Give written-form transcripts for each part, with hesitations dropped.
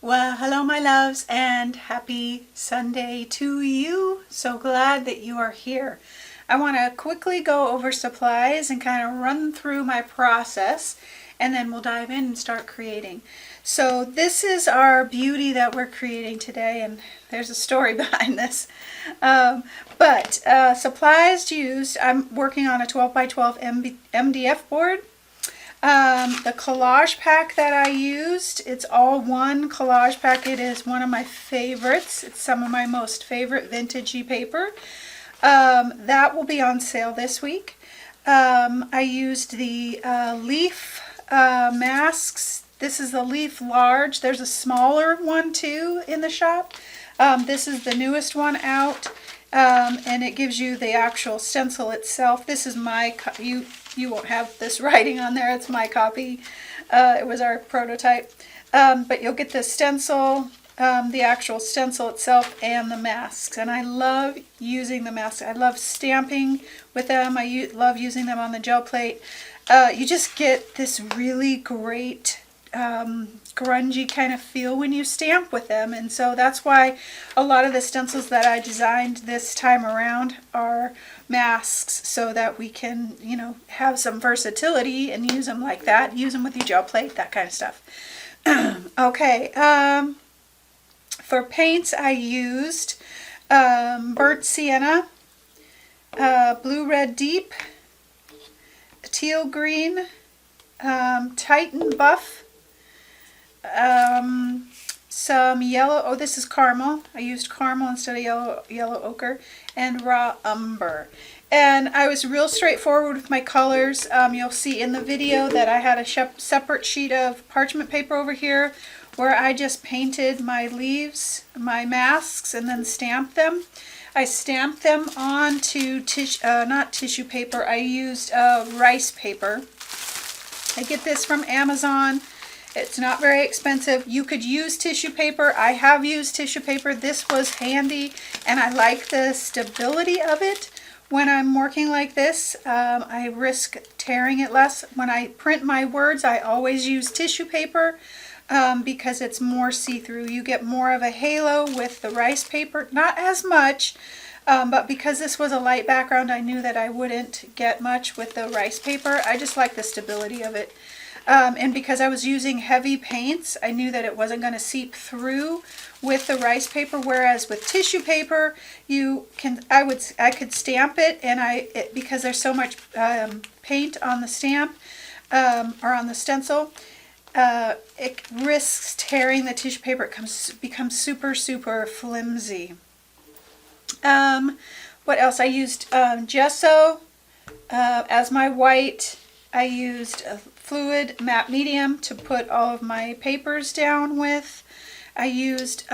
Well, hello my loves and happy Sunday to you. So glad that you are here. I want to quickly go over supplies and kind of run through my process, and then we'll dive in and start creating. So this is our beauty that we're creating today, and there's a story behind this. Supplies used, I'm working on a 12 by 12 MDF board. The collage pack that I used, it's all one collage pack. It is one of my favorites. It's some of my most favorite vintagey paper. That will be on sale this week. I used the leaf masks. This is the leaf large. There's a smaller one too in the shop. This is the newest one out. And it gives you the actual stencil itself. This is my, you won't have this writing on there, it's my copy. It was our prototype. But you'll get the stencil, the actual stencil itself, and the masks. And I love using the masks. I love stamping with them. I love using them on the gel plate. You just get this really great grungy kind of feel when you stamp with them, and so that's why a lot of the stencils that I designed this time around are masks, so that we can, you know, have some versatility and use them like that, use them with your gel plate, that kind of stuff. Okay, for paints I used burnt sienna, blue red deep, teal green, Titan buff, some yellow, oh this is caramel, I used caramel instead of yellow ochre, and raw umber. And I was real straightforward with my colors. You'll see in the video that I had a separate sheet of parchment paper over here where I just painted my leaves, my masks, and then stamped them. I stamped them onto not tissue paper, I used rice paper. I get this from Amazon. It's not very expensive. You could use tissue paper. I have used tissue paper. This was handy, and I like the stability of it. When I'm working like this, I risk tearing it less. When I print my words, I always use tissue paper because it's more see-through. You get more of a halo with the rice paper. Not as much, but because this was a light background, I knew that I wouldn't get much with the rice paper. I just like the stability of it. And because I was using heavy paints, I knew that it wasn't going to seep through with the rice paper, whereas with tissue paper, I could stamp it, and because there's so much paint on the stamp or on the stencil, it risks tearing the tissue paper. It becomes super flimsy. What else? I used gesso as my white. I used a fluid matte medium to put all of my papers down with. I used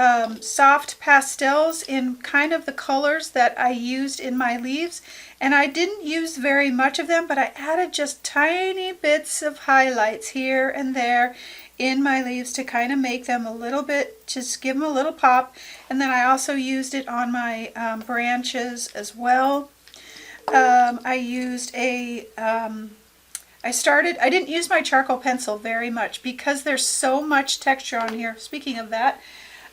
soft pastels in kind of the colors that I used in my leaves, and I didn't use very much of them, but I added just tiny bits of highlights here and there in my leaves to kind of make them a little bit, just give them a little pop. And then I also used it on my branches as well. I used I didn't use my charcoal pencil very much because there's so much texture on here. Speaking of that,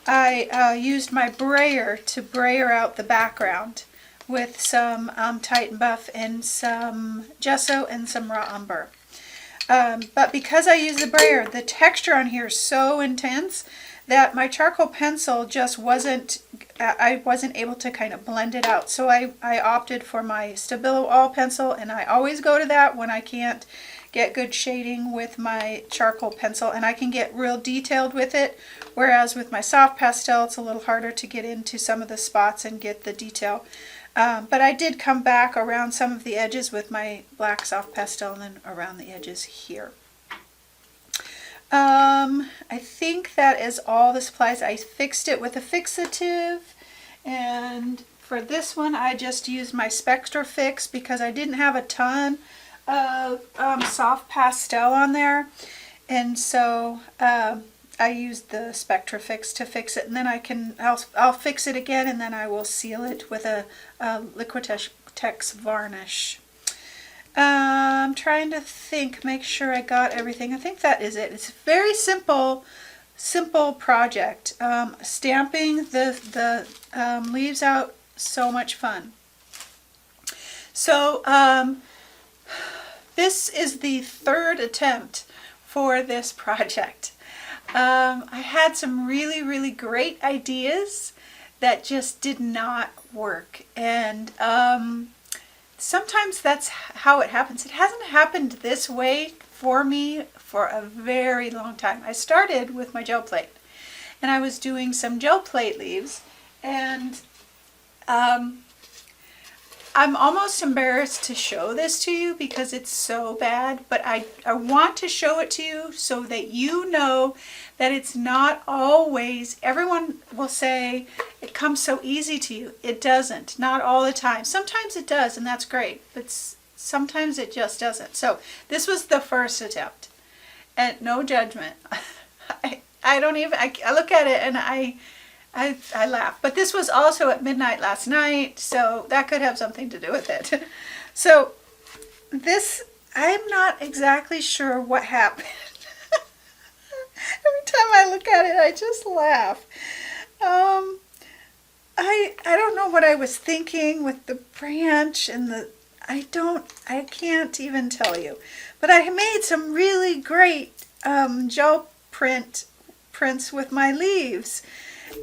I used my brayer to brayer out the background with some Titan buff and some gesso and some raw umber. But because I use the brayer, the texture on here is so intense that my charcoal pencil just wasn't, I wasn't able to kind of blend it out. So I opted for my Stabilo All pencil, and I always go to that when I can't get good shading with my charcoal pencil, and I can get real detailed with it, whereas with my soft pastel it's a little harder to get into some of the spots and get the detail. But I did come back around some of the edges with my black soft pastel, and then around the edges here. I think that is all the supplies. I fixed it with a fixative, and for this one I just used my Spectra Fix because I didn't have a ton of soft pastel on there, and so I used the Spectra Fix to fix it, and then I'll fix it again, and then I will seal it with a Liquitex varnish. I'm trying to think, make sure I got everything. I think that is it. It's very simple simple project. Stamping the leaves out, so much fun. So this is the third attempt for this project. I had some really great ideas that just did not work, and sometimes that's how it happens. It hasn't happened this way for me for a very long time. I started with my gel plate, and I was doing some gel plate leaves, and I'm almost embarrassed to show this to you because it's so bad, but I want to show it to you so that you know that it's not always, everyone will say it comes so easy to you. It doesn't, not all the time. Sometimes it does, and that's great, but sometimes it just doesn't. So this was the first attempt, and no judgment. I don't even, I look at it and I laugh. But this was also at midnight last night, so that could have something to do with it. So this, I'm not exactly sure what happened. Every time I look at it, I just laugh. I don't know what I was thinking with the branch and the, I can't even tell you. But I made some really great gel prints with my leaves.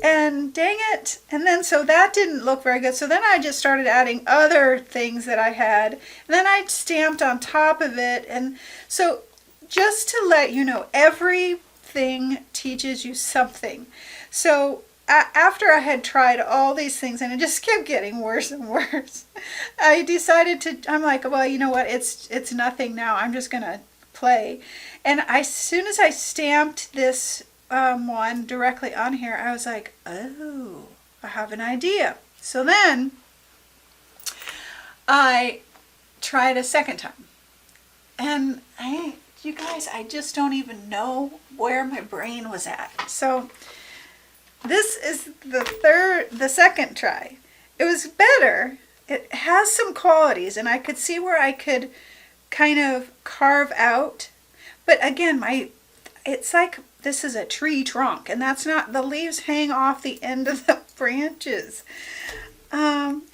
And dang it, and then so that didn't look very good. So then I just started adding other things that I had, and then I stamped on top of it. And so just to let you know, everything teaches you something. So after I had tried all these things and it just kept getting worse and worse, I decided to, I'm like, well, you know what, it's nothing now, I'm just gonna play. And as soon as I stamped this one directly on here, I was like, oh, I have an idea. So then I tried a second time, and you guys, I just don't even know where my brain was at. So this is the second try. It was better. It has some qualities, and I could see where I could kind of carve out, but again, it's like, this is a tree trunk, and that's not, the leaves hang off the end of the branches.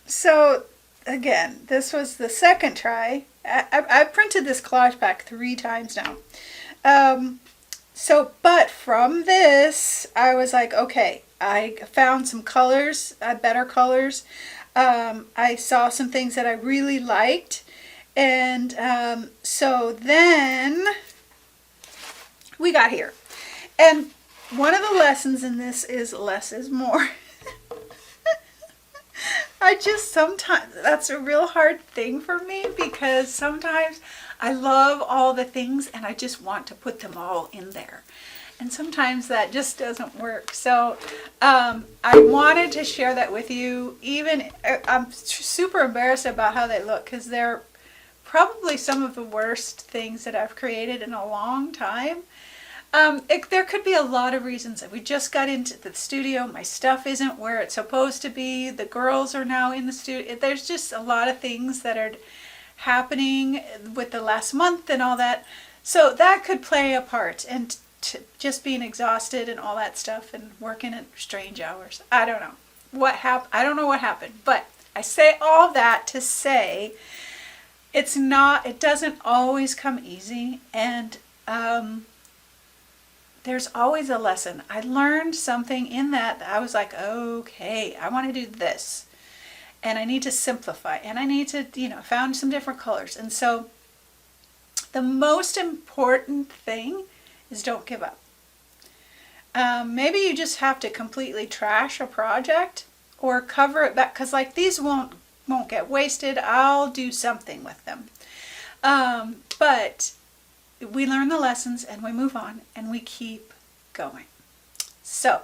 So again, this was the second try. I've printed this collage pack 3 times now. But from this, I was like, okay, I found some colors, better colors. I saw some things that I really liked. And so then we got here. And one of the lessons in this is less is more. Sometimes, that's a real hard thing for me, because sometimes I love all the things and I just want to put them all in there. And sometimes that just doesn't work. So I wanted to share that with you. Even I'm super embarrassed about how they look, because they're probably some of the worst things that I've created in a long time. There could be a lot of reasons. We just got into the studio. My stuff isn't where it's supposed to be. The girls are now in the studio. There's just a lot of things that are happening with the last month and all that. So that could play a part. And just being exhausted and all that stuff, and working at strange hours. I don't know what happened. I don't know what happened. But I say all that to say it doesn't always come easy. And there's always a lesson. I learned something in that I was like, okay, I want to do this, and I need to simplify, and I need to, found some different colors. And so the most important thing is don't give up. Maybe you just have to completely trash a project or cover it back, because like these won't get wasted. I'll do something with them. But we learn the lessons and we move on and we keep going. So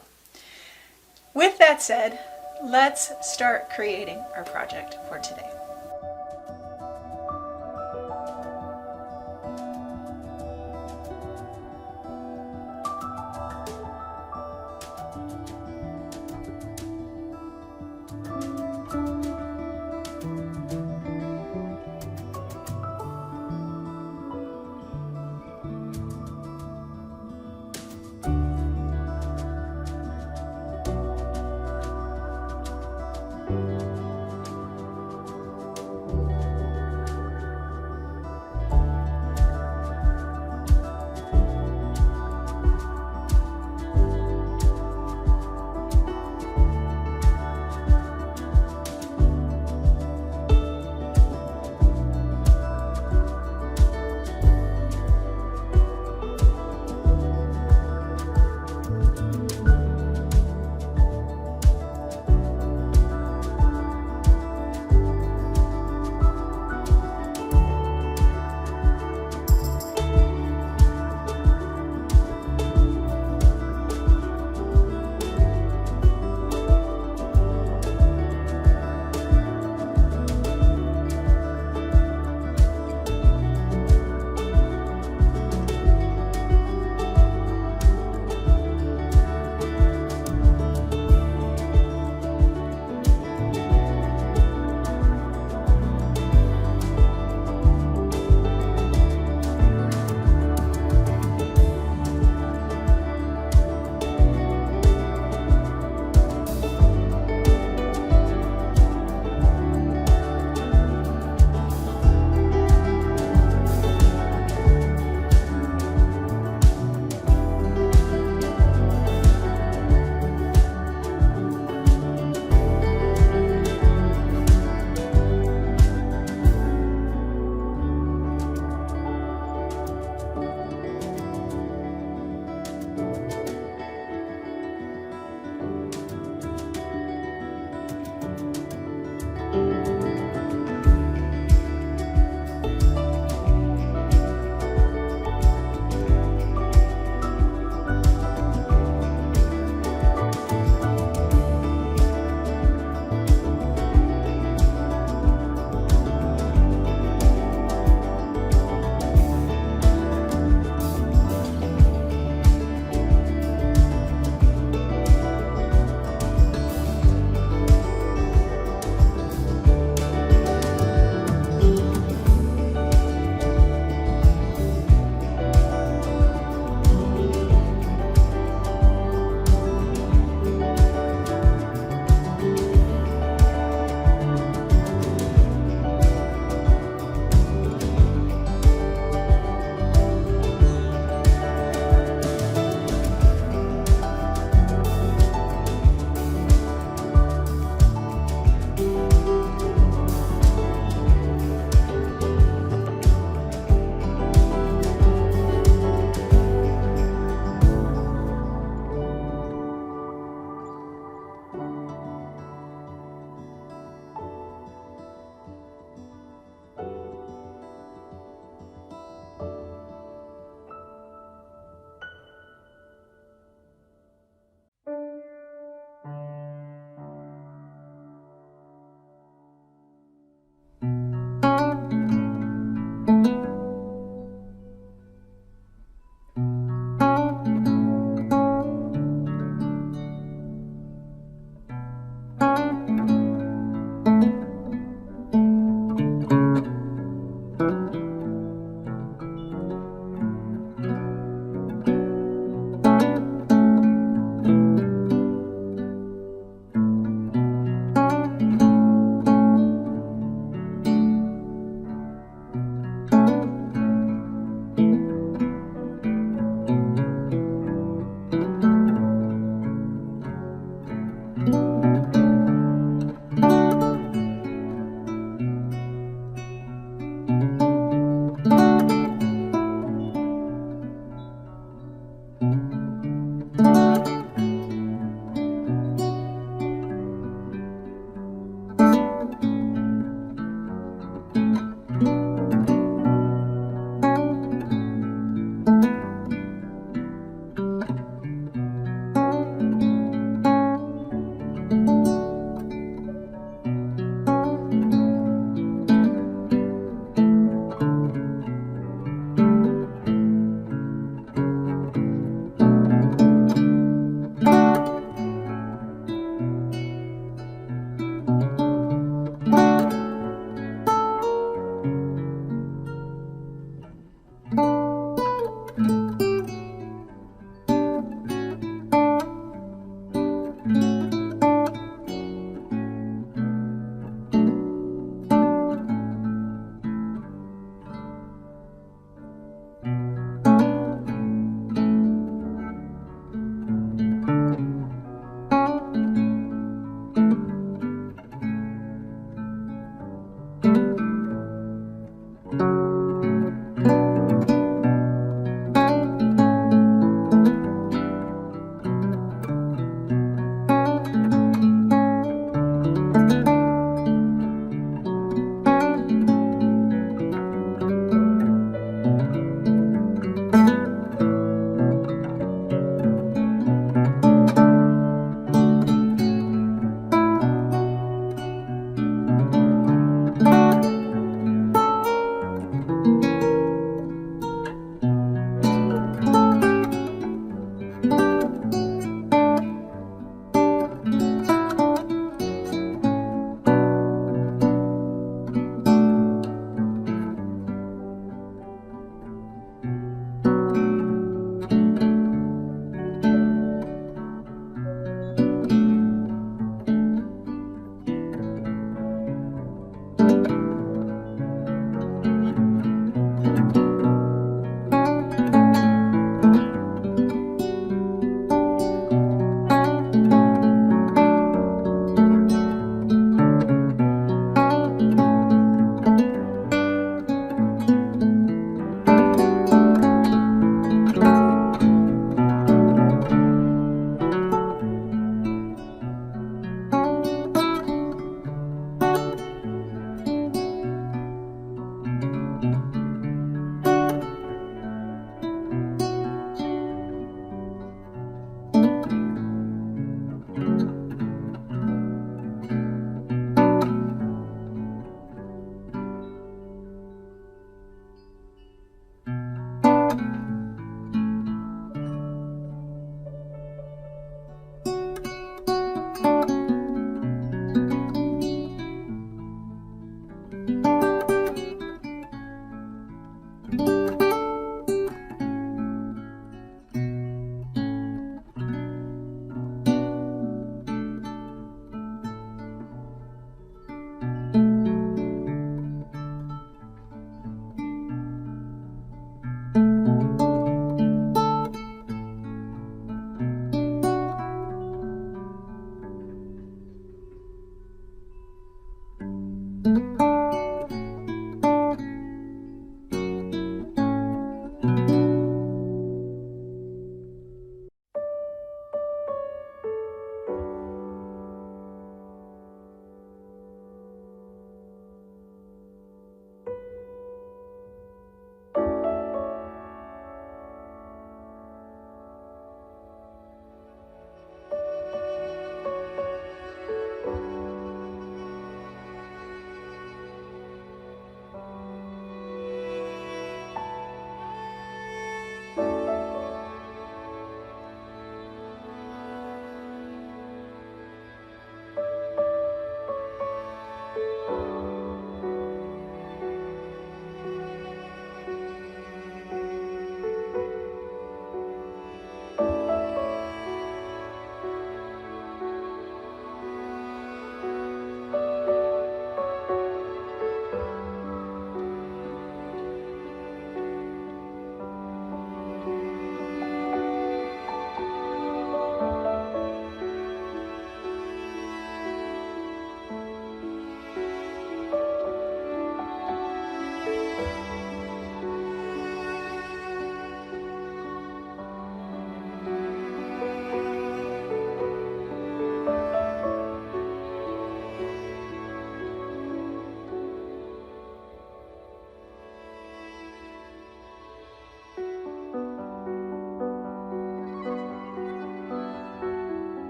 with that said, let's start creating our project for today.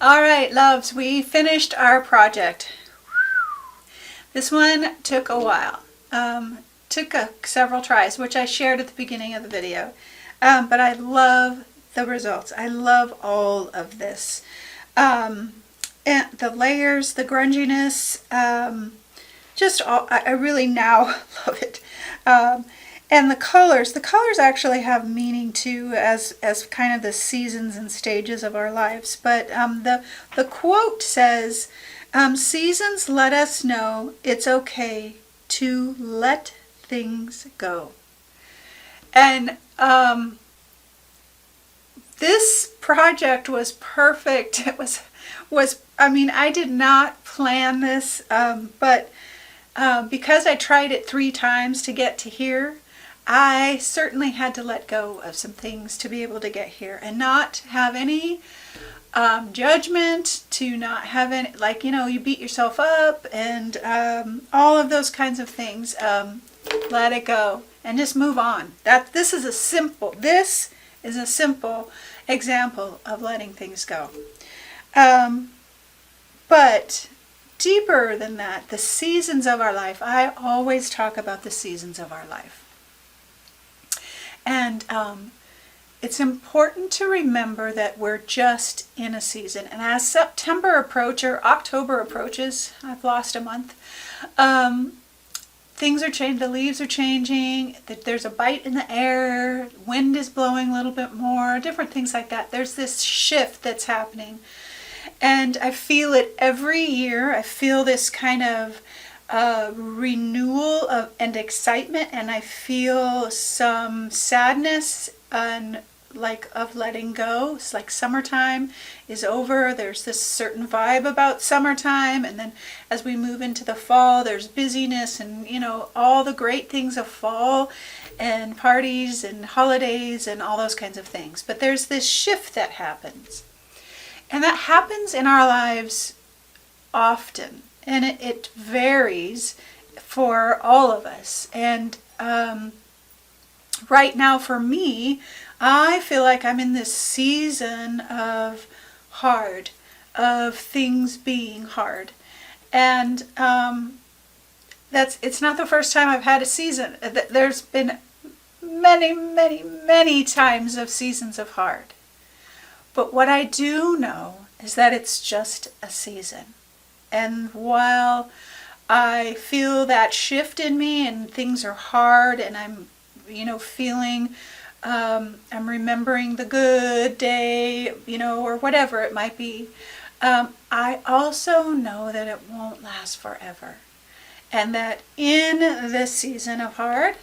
All right, loves, we finished our project. This one took a while. Took several tries, which I shared at the beginning of the video. But I love the results. I love all of this. And the layers, the grunginess, just all, I really now love it. And the colors actually have meaning too, as kind of the seasons and stages of our lives. But the quote says, seasons let us know it's okay to let things go. And this project was perfect. It was I mean, I did not plan this, but because I tried it 3 times to get to here, I certainly had to let go of some things to be able to get here and not have any judgment, to not have any, like, you know, you beat yourself up and all of those kinds of things. Let it go and just move on. This is a simple example of letting things go. But deeper than that, the seasons of our life. I always talk about the seasons of our life. And it's important to remember that we're just in a season. And as September approaches, or October approaches, I've lost a month, things are changing, the leaves are changing, there's a bite in the air, wind is blowing a little bit more, different things like that. There's this shift that's happening. And I feel it every year. I feel this kind of renewal and excitement, and I feel some sadness and of letting go. It's like summertime is over. There's this certain vibe about summertime, and then as we move into the fall, there's busyness and, you know, all the great things of fall and parties and holidays and all those kinds of things. But there's this shift that happens. And that happens in our lives often, and it varies for all of us. And right now for me, I feel like I'm in this season of hard, of things being hard. And it's not the first time I've had a season. There's been many, many, many times of seasons of hard. But what I do know is that it's just a season. And while I feel that shift in me and things are hard and I'm, you know, feeling, I'm remembering the good day, you know, or whatever it might be, I also know that it won't last forever. And that in this season of hard,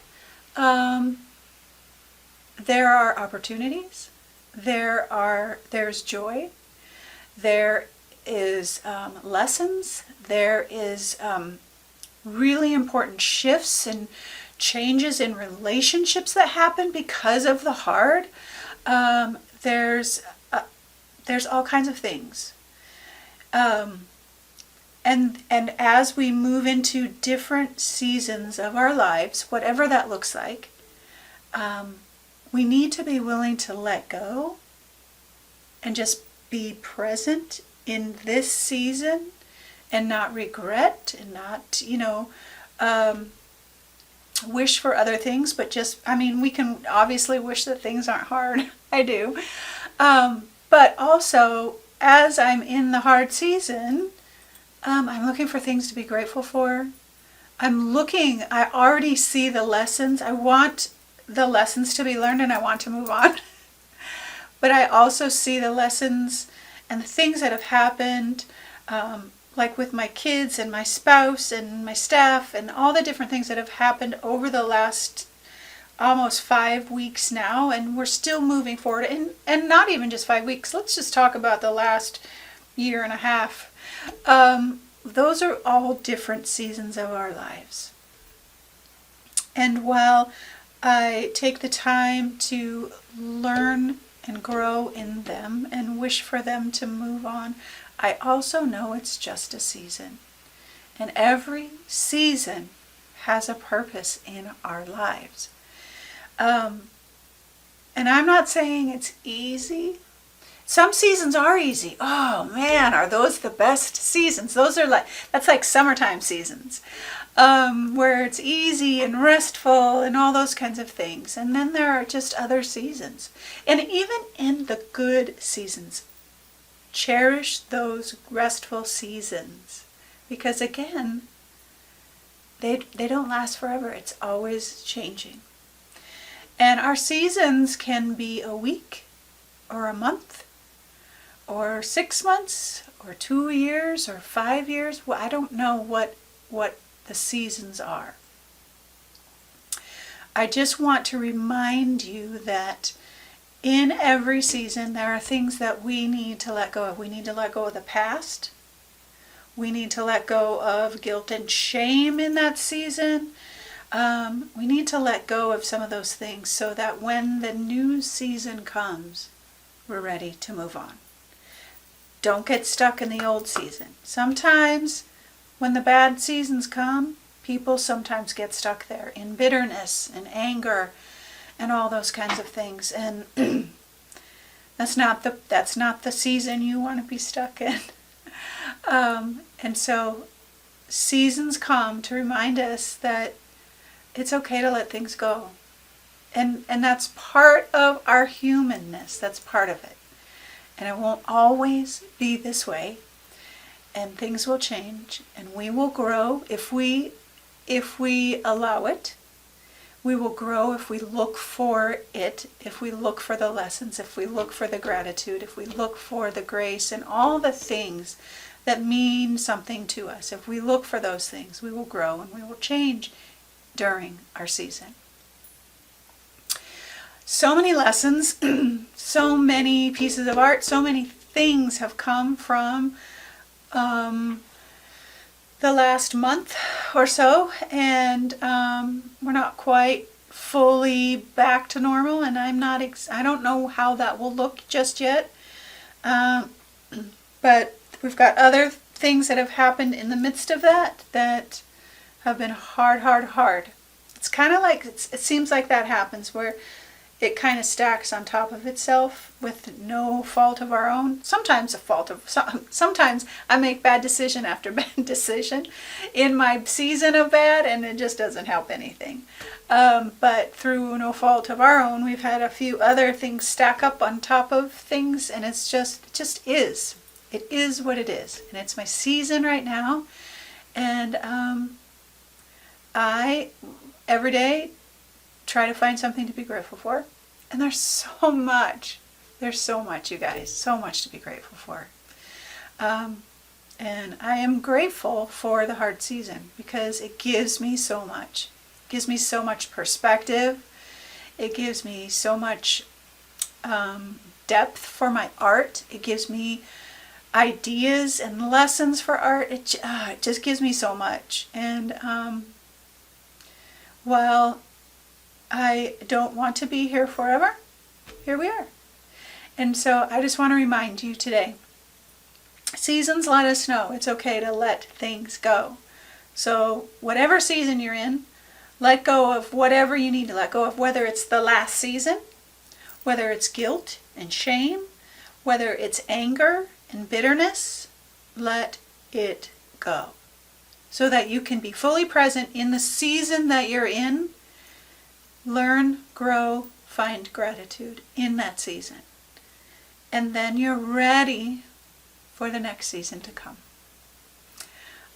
there are opportunities. There's joy, there is lessons, there is really important shifts and changes in relationships that happen because of the hard. There's all kinds of things. And as we move into different seasons of our lives, whatever that looks like, we need to be willing to let go and just be present in this season and not regret and not, you know, wish for other things, but just, I mean, we can obviously wish that things aren't hard. I do. But also, as I'm in the hard season, I'm looking for things to be grateful for. I already see the lessons. I want the lessons to be learned and I want to move on. But I also see the lessons and the things that have happened, like with my kids and my spouse and my staff and all the different things that have happened over the last almost 5 weeks now, and we're still moving forward. And not even just 5 weeks. Let's just talk about the last year and a half. Those are all different seasons of our lives. And while I take the time to learn and grow in them and wish for them to move on, I also know it's just a season. And every season has a purpose in our lives. And I'm not saying it's easy. Some seasons are easy. Oh man, are those the best seasons? Those are that's like summertime seasons, where it's easy and restful and all those kinds of things. And then there are just other seasons. And even in the good seasons, cherish those restful seasons. Because again, they don't last forever. It's always changing. And our seasons can be a week or a month or 6 months or 2 years or 5 years. Well, I don't know what the seasons are. I just want to remind you that in every season there are things that we need to let go of. We need to let go of the past. We need to let go of guilt and shame in that season. We need to let go of some of those things so that when the new season comes, we're ready to move on. Don't get stuck in the old season. Sometimes when the bad seasons come, people sometimes get stuck there in bitterness and anger and all those kinds of things. And that's not the season you want to be stuck in. And so seasons come to remind us that it's okay to let things go. And that's part of our humanness. That's part of it. And it won't always be this way. And things will change. And we will grow if we allow it. We will grow if we look for it, if we look for the lessons, if we look for the gratitude, if we look for the grace and all the things that mean something to us. If we look for those things, we will grow and we will change during our season. So many lessons, so many pieces of art, so many things have come from the last month or so, and we're not quite fully back to normal, and I don't know how that will look just yet, but we've got other things that have happened in the midst of that have been hard. It's kind of like, it seems like that happens where it kind of stacks on top of itself with no fault of our own. Sometimes I make bad decision after bad decision in my season of bad, and it just doesn't help anything. But through no fault of our own, we've had a few other things stack up on top of things, and it just is. It is what it is, and it's my season right now. And I every day try to find something to be grateful for. And there's so much, you guys, so much to be grateful for. And I am grateful for the hard season because it gives me so much. It gives me so much perspective. It gives me so much depth for my art. It gives me ideas and lessons for art. It just gives me so much. And while I don't want to be here forever, here we are. And so I just want to remind you today, seasons let us know it's okay to let things go. So whatever season you're in, let go of whatever you need to let go of, whether it's the last season, whether it's guilt and shame, whether it's anger and bitterness, let it go. So that you can be fully present in the season that you're in. Learn, grow, find gratitude in that season. And then you're ready for the next season to come.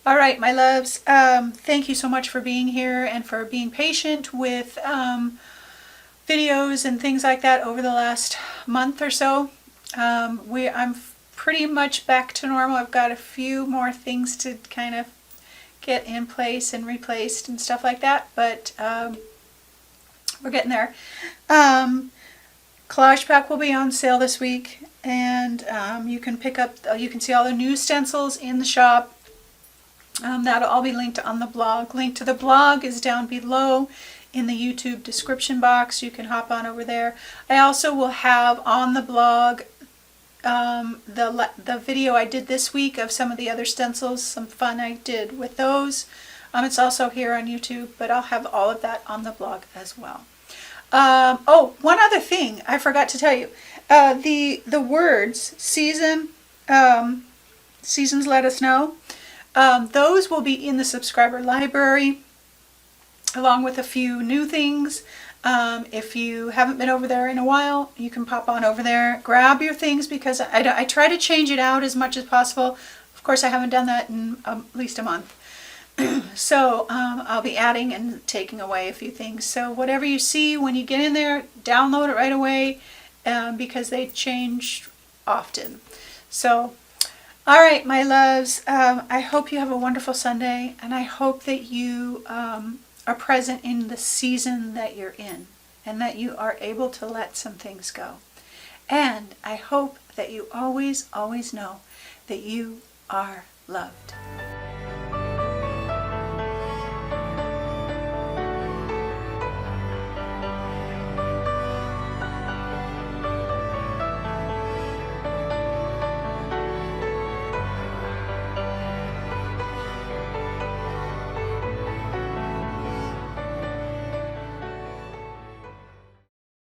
All right, my loves, thank you so much for being here and for being patient with videos and things like that over the last month or so. I'm pretty much back to normal. I've got a few more things to kind of get in place and replaced and stuff like that, but we're getting there. Collage Pack will be on sale this week, and you can see all the new stencils in the shop. That'll all be linked on the blog. Link to the blog is down below in the YouTube description box. You can hop on over there. I also will have on the blog the video I did this week of some of the other stencils, some fun I did with those. It's also here on YouTube, but I'll have all of that on the blog as well. Oh, one other thing I forgot to tell you. The words, seasons let us know, those will be in the subscriber library, along with a few new things. If you haven't been over there in a while, you can pop on over there, grab your things, because I try to change it out as much as possible. Of course, I haven't done that in at least a month. So I'll be adding and taking away a few things. So whatever you see when you get in there, download it right away, because they change often. So, all right, my loves, I hope you have a wonderful Sunday, and I hope that you are present in the season that you're in, and that you are able to let some things go. And I hope that you always, always know that you are loved.